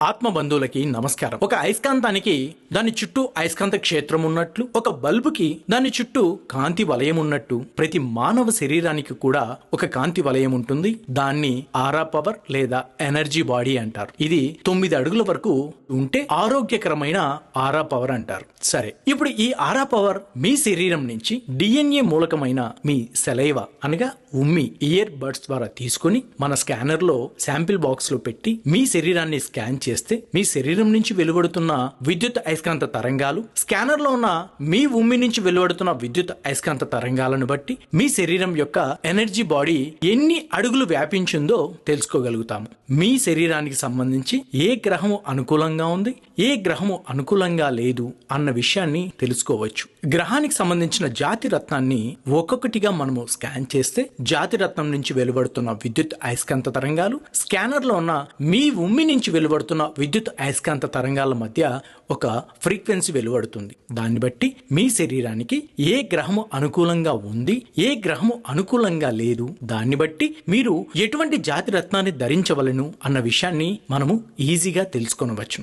ఆత్మ బంధువులకి నమస్కారం. ఒక అయస్కాంతానికి దాని చుట్టూ అయస్కాంత క్షేత్రం ఉన్నట్లు, ఒక బల్బుకి దాని చుట్టూ కాంతి వలయం ఉన్నట్టు, ప్రతి మానవ శరీరానికి కూడా ఒక కాంతి వలయం ఉంటుంది. దాన్ని ఆరా పవర్ లేదా ఎనర్జీ బాడీ అంటారు. ఇది 9 అడుగుల వరకు ఉంటే ఆరోగ్యకరమైన ఆరా పవర్ అంటారు. సరే, ఇప్పుడు ఈ ఆరా పవర్ మీ శరీరం నుంచి డిఎన్ఏ మూలకమైన మీ సెలైవా అనగా ఉమ్మి ఇయర్ బడ్స్ ద్వారా తీసుకుని మన స్కానర్ లో శాంపిల్ బాక్స్ లో పెట్టి మీ శరీరాన్ని స్కాన్ చేస్తే మీ శరీరం నుంచి వెలువడుతున్న విద్యుత్ అయస్కాంత తరంగాలు, స్కానర్ లో ఉన్న మీ ఉమ్మి నుంచి వెలువడుతున్న విద్యుత్ అయస్కాంత తరంగాలను బట్టి మీ శరీరం యొక్క ఎనర్జీ బాడీ ఎన్ని అడుగులు వ్యాపించిందో తెలుసుకోగలుగుతాము. మీ శరీరానికి సంబంధించి ఏ గ్రహము అనుకూలంగా ఉంది, ఏ గ్రహము అనుకూలంగా లేదు అన్న విషయాన్ని తెలుసుకోవచ్చు. గ్రహానికి సంబంధించిన జాతి రత్నాన్ని ఒక్కొక్కటిగా మనము స్కాన్ చేస్తే జాతి రత్నం నుంచి వెలువడుతున్న విద్యుత్ అయస్కాంత తరంగాలు, స్కానర్ లో ఉన్న మీ ఉమ్మి నుంచి వెలువడుతున్న విద్యుత్ అయస్కాంత తరంగాల మధ్య ఒక ఫ్రీక్వెన్సీ వెలువడుతుంది. దాన్ని బట్టి మీ శరీరానికి ఏ గ్రహము అనుకూలంగా ఉంది, ఏ గ్రహము అనుకూలంగా లేదు, దాన్ని బట్టి మీరు ఎటువంటి జాతి రత్నాన్ని ధరించవలను అన్న విషయాన్ని మనము ఈజీగా తెలుసుకొనవచ్చు.